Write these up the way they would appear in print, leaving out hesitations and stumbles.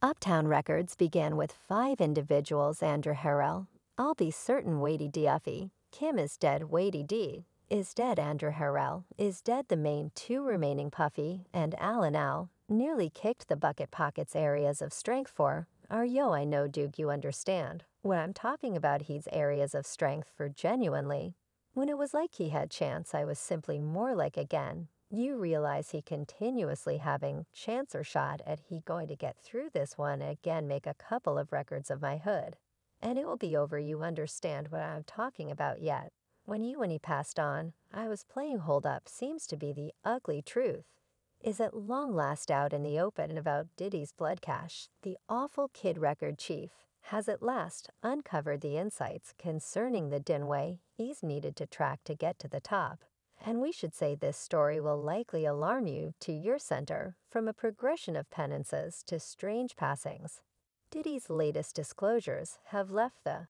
Uptown Records began with 5 individuals: Andrew Harrell, I'll be certain Wadey Duffy, Kim is dead Wadey D, is dead Andrew Harrell, is dead the main 2 remaining Puffy, and Alan Al, nearly kicked the bucket pockets areas of strength for, are yo I know Duke you understand, what I'm talking about he's areas of strength for genuinely. When it was like he had chance I was simply more like again, you realize he continuously having chance or shot at he going to get through this one again make a couple of records of my hood. And it will be over you understand what I'm talking about yet. When he passed on, I was playing hold up seems to be the ugly truth. Is at long last out in the open about Diddy's blood cash, the awful Kid record chief has at last uncovered the insights concerning the Dinway he's needed to track to get to the top. And we should say this story will likely alarm you to your center from a progression of penances to strange passings. Diddy's latest disclosures have left the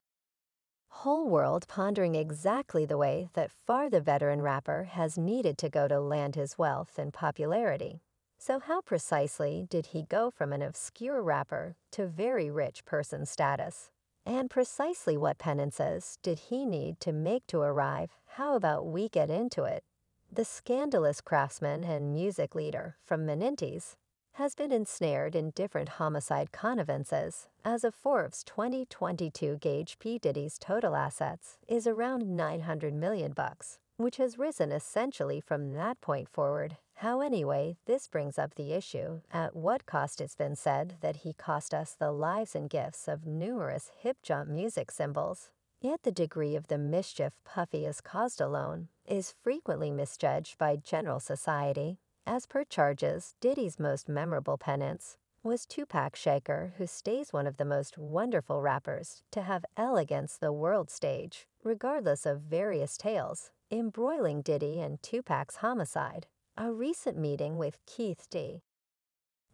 whole world pondering exactly the way that far the veteran rapper has needed to go to land his wealth and popularity. So how precisely did he go from an obscure rapper to very rich person status? And precisely what penances did he need to make to arrive? How about we get into it? The scandalous craftsman and music leader from Menintes has been ensnared in different homicide connivances. As of Forbes' 2022 gauge, P. Diddy's total assets is around 900 million bucks, which has risen essentially from that point forward. How anyway, this brings up the issue, at what cost it's been said that he cost us the lives and gifts of numerous hip-jump music symbols. Yet the degree of the mischief Puffy has caused alone is frequently misjudged by general society. As per charges, Diddy's most memorable penance was Tupac Shakur, who stays one of the most wonderful rappers to have elegance the world stage, regardless of various tales, embroiling Diddy and Tupac's homicide. A recent meeting with Keith D.,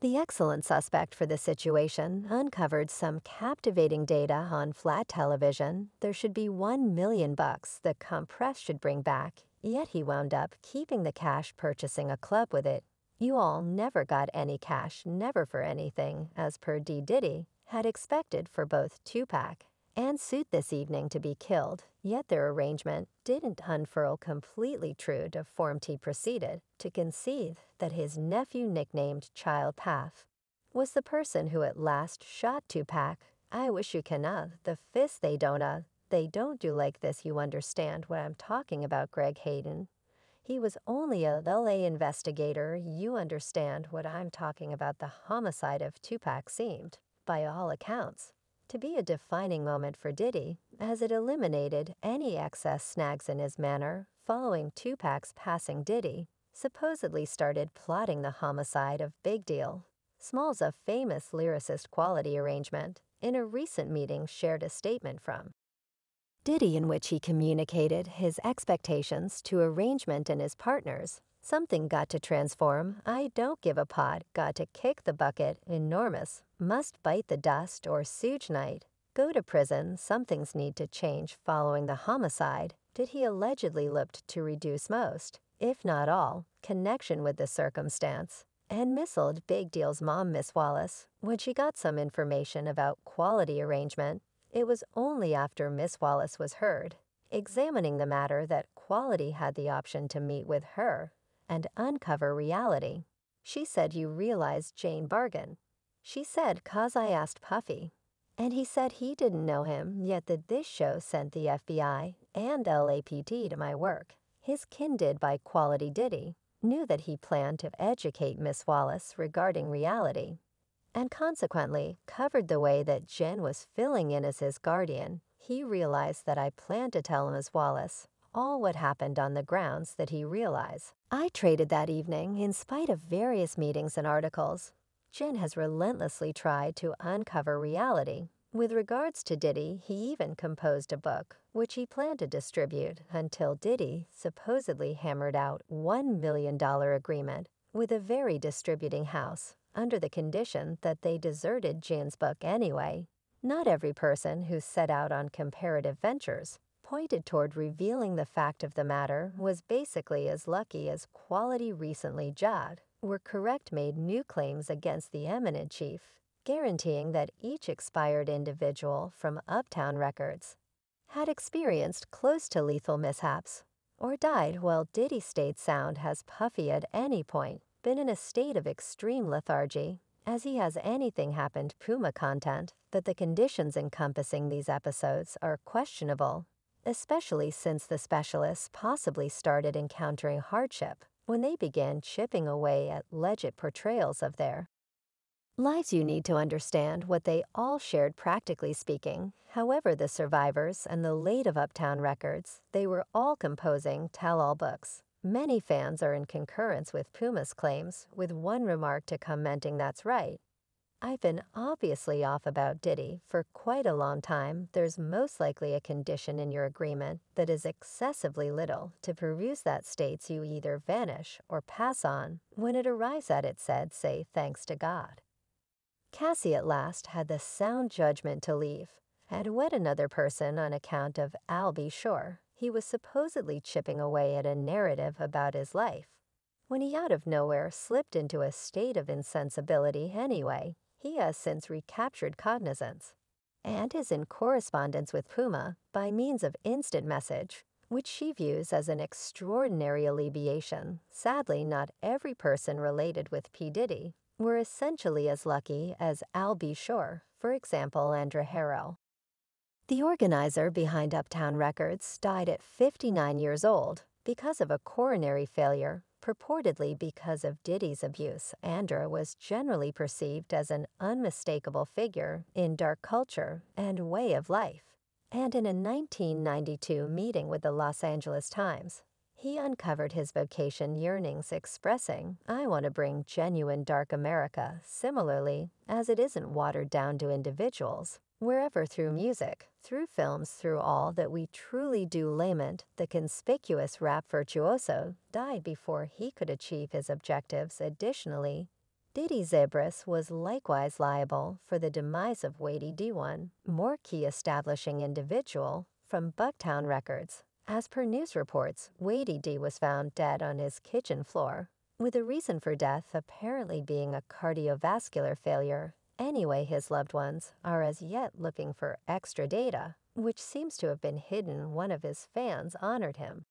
the excellent suspect for the situation, uncovered some captivating data on flat television. There should be 1 million bucks the compress should bring back, yet he wound up keeping the cash purchasing a club with it. You all never got any cash, never for anything, as per D. Diddy had expected for both Tupac and Suit this evening to be killed, yet their arrangement didn't unfurl completely true to form. T proceeded to concede that his nephew, nicknamed Child Path, was the person who at last shot Tupac. I wish you can the fist they don't do like this, you understand what I'm talking about, Greg Hayden. He was only a LA investigator, you understand what I'm talking about. The homicide of Tupac seemed, by all accounts, to be a defining moment for Diddy, as it eliminated any excess snags in his manner. Following Tupac's passing, Diddy supposedly started plotting the homicide of Big Deal. Smalls, a famous lyricist quality arrangement, in a recent meeting shared a statement from Diddy in which he communicated his expectations to arrangement and his partners. Something got to transform, I don't give a pod, got to kick the bucket, enormous, must bite the dust or Suge Knight. Go to prison, something's need to change following the homicide. Did he allegedly looked to reduce most, if not all, connection with the circumstance, and missiled Big Deal's mom, Miss Wallace, when she got some information about quality arrangement. It was only after Miss Wallace was heard examining the matter that Quality had the option to meet with her and uncover reality. She said, you realize Jane Bargain. She said, cause I asked Puffy. And he said he didn't know him, yet that this show sent the FBI and LAPD to my work. His kin did by Quality Diddy, knew that he planned to educate Miss Wallace regarding reality, and consequently covered the way that Jen was filling in as his guardian. He realized that I planned to tell Miss Wallace all what happened on the grounds that he realized I traded that evening in spite of various meetings and articles. Jen has relentlessly tried to uncover reality. With regards to Diddy, he even composed a book, which he planned to distribute until Diddy supposedly hammered out $1 million agreement with a very distributing house, under the condition that they deserted Jen's book anyway. Not every person who set out on comparative ventures pointed toward revealing the fact of the matter was basically as lucky as Quality recently jawed were correct made new claims against the eminent chief. guaranteeing that each expired individual from Uptown Records had experienced close to lethal mishaps or died while Diddy stayed sound has Puffy at any point been in a state of extreme lethargy, as he has anything happened Puma content that the conditions encompassing these episodes are questionable, especially since the specialists possibly started encountering hardship when they began chipping away at legit portrayals of their lives. You need to understand what they all shared practically speaking. However, the survivors and the late of Uptown Records, they were all composing tell-all books. Many fans are in concurrence with Puma's claims, with one remark to commenting, "That's right. I've been obviously off about Diddy for quite a long time. There's most likely a condition in your agreement that is excessively little to peruse that states you either vanish or pass on. When it arrives at it said, say thanks to God." Cassie at last had the sound judgment to leave, had wed another person on account of Al B. Sure. He was supposedly chipping away at a narrative about his life, when he out of nowhere slipped into a state of insensibility anyway. He has since recaptured cognizance and is in correspondence with Puma by means of instant message, which she views as an extraordinary alleviation. Sadly, not every person related with P. Diddy were essentially as lucky as Al B. Sure, for example, Andrew Harrell. The organizer behind Uptown Records died at 59 years old because of a coronary failure, purportedly because of Diddy's abuse. Andrew was generally perceived as an unmistakable figure in dark culture and way of life. And in a 1992 meeting with the Los Angeles Times, he uncovered his vocation yearnings, expressing, "I want to bring genuine dark America, similarly, as it isn't watered down to individuals, wherever through music, through films, through all that we truly do." Lament, the conspicuous rap virtuoso, died before he could achieve his objectives. Additionally, Diddy Zebras was likewise liable for the demise of Wadey D1, more key establishing individual from Bucktown Records. As per news reports, Wadey D was found dead on his kitchen floor, with the reason for death apparently being a cardiovascular failure. Anyway, his loved ones are as yet looking for extra data, which seems to have been hidden. One of his fans honored him,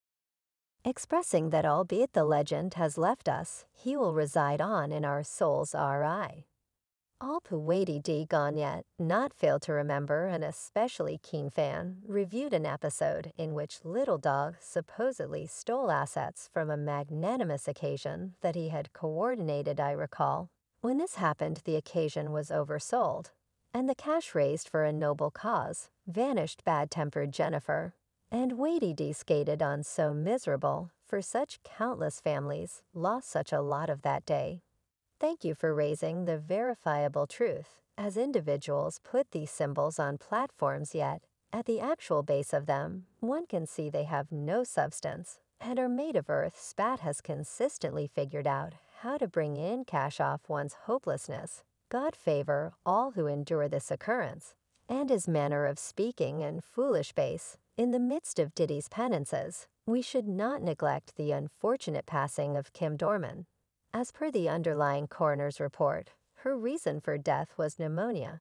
expressing that albeit the legend has left us, he will reside on in our souls. R.I. Alp Wadey D gone yet, not failed to remember. An especially keen fan reviewed an episode in which Little Dog supposedly stole assets from a magnanimous occasion that he had coordinated. I recall, when this happened, the occasion was oversold, and the cash raised for a noble cause vanished. Bad-tempered Jennifer and Wadey D skated on so miserable, for such countless families lost such a lot of that day. Thank you for raising the verifiable truth, as individuals put these symbols on platforms, yet at the actual base of them, one can see they have no substance and are made of earth. Spat has consistently figured out how to bring in cash off one's hopelessness. God favor all who endure this occurrence, and his manner of speaking and foolish base. In the midst of Diddy's penances, we should not neglect the unfortunate passing of Kim Dorman. As per the underlying coroner's report, her reason for death was pneumonia.